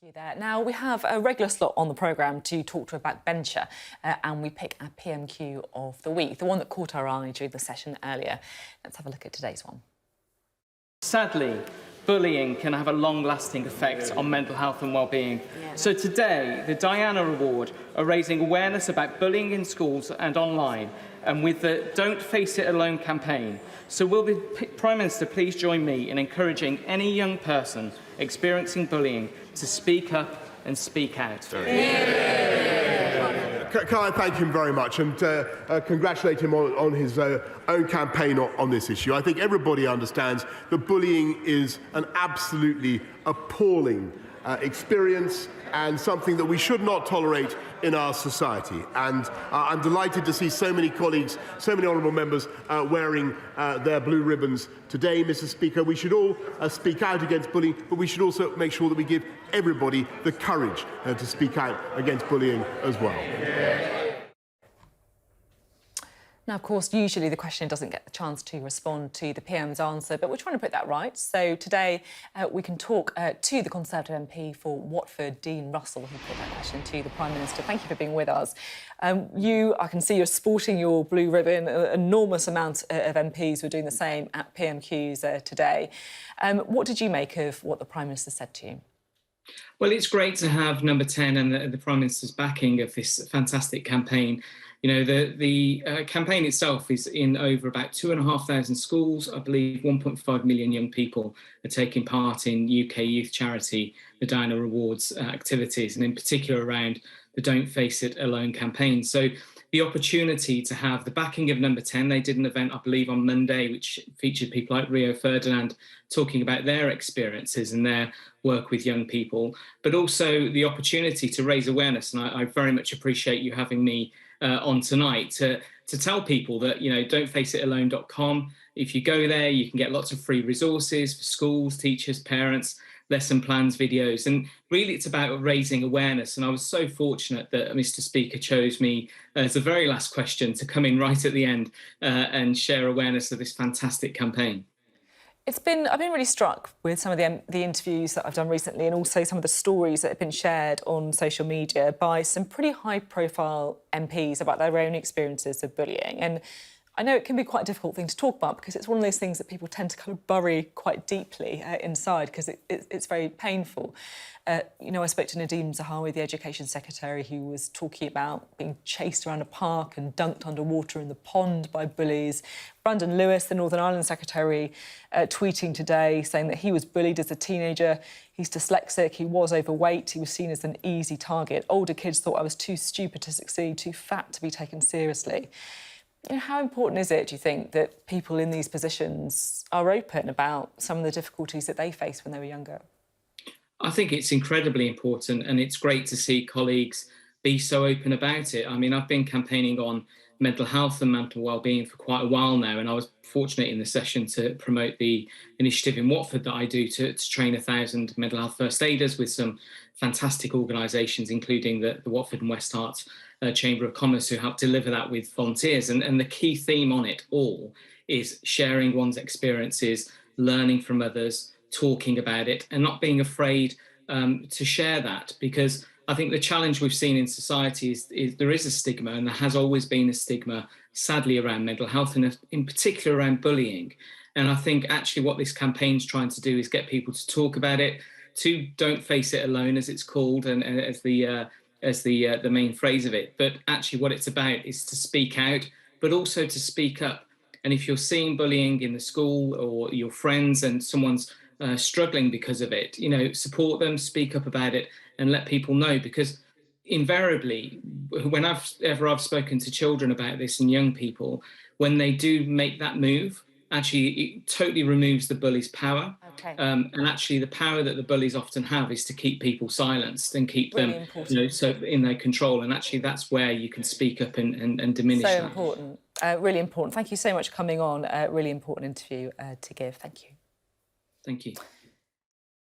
You there. Now, we have a regular slot on the programme to talk to a backbencher and we pick our PMQ of the week, the one that caught our eye during the session earlier. Let's have a look at today's one. Sadly, bullying can have a long-lasting effect on mental health and well-being. So today, the Diana Award are raising awareness about bullying in schools and online, and with the Don't Face It Alone campaign. So will the Prime Minister please join me in encouraging any young person experiencing bullying to speak up and speak out? Can I thank him very much and congratulate him on his own campaign on this issue. I think everybody understands that bullying is an absolutely appalling experience and something that we should not tolerate in our society. And I'm delighted to see so many colleagues, so many honourable members wearing their blue ribbons today, Mr. Speaker. We should all speak out against bullying, but we should also make sure that we give everybody the courage to speak out against bullying as well. Now, of course, usually the question doesn't get the chance to respond to the PM's answer, but we're trying to put that right. So today we can talk to the Conservative MP for Watford, Dean Russell, who put that question to the Prime Minister. Thank you for being with us. I can see you're sporting your blue ribbon. An enormous amount of MPs were doing the same at PMQs today. What did you make of what the Prime Minister said to you? Well, it's great to have Number 10 and the Prime Minister's backing of this fantastic campaign. You know, the campaign itself is in over about 2,500 schools. I believe 1.5 million young people are taking part in UK youth charity, the Diana Awards activities, and in particular around the Don't Face It Alone campaign. So the opportunity to have the backing of Number 10, they did an event, I believe, on Monday, which featured people like Rio Ferdinand talking about their experiences and their work with young people, but also the opportunity to raise awareness. And I very much appreciate you having me on tonight to tell people that, you know, don'tfaceitalone.com. If you go there, you can get lots of free resources for schools, teachers, parents, lesson plans, videos. And really, it's about raising awareness. And I was so fortunate that Mr. Speaker chose me as the very last question to come in right at the end and share awareness of this fantastic campaign. I've been really struck with some of the interviews that I've done recently, and also some of the stories that have been shared on social media by some pretty high-profile MPs about their own experiences of bullying. And I know it can be quite a difficult thing to talk about because it's one of those things that people tend to kind of bury quite deeply inside because it's very painful. You know, I spoke to Nadeem Zahawi, the Education Secretary, who was talking about being chased around a park and dunked underwater in the pond by bullies. Brandon Lewis, the Northern Ireland Secretary, tweeting today saying that he was bullied as a teenager. He's dyslexic, he was overweight, he was seen as an easy target. Older kids thought I was too stupid to succeed, too fat to be taken seriously. You know, how important is it, do you think, that people in these positions are open about some of the difficulties that they faced when they were younger? I think it's incredibly important, and it's great to see colleagues be so open about it. I mean, I've been campaigning on mental health and mental wellbeing for quite a while now, and I was fortunate in the session to promote the initiative in Watford that I do to train 1,000 mental health first aiders with some fantastic organisations, including the Watford and West Herts Chamber of Commerce, who help deliver that with volunteers. And the key theme on it all is sharing one's experiences, learning from others, talking about it, and not being afraid to share that, because I think the challenge we've seen in society is there is a stigma, and there has always been a stigma, sadly, around mental health and in particular around bullying. And I think actually what this campaign's trying to do is get people to talk about it, to don't face it alone, as it's called, and as the main phrase of it. But actually what it's about is to speak out, but also to speak up. And if you're seeing bullying in the school or your friends and someone's struggling because of it, you know, support them, speak up about it, and let people know, because invariably, when I've spoken to children about this and young people, when they do make that move, actually it totally removes the bully's power. Okay. And actually the power that the bullies often have is to keep people silenced and keep them, you know, so in their control. And actually that's where you can speak up and diminish that. So important, really important. Thank you so much for coming on. Really important interview to give. Thank you. Thank you.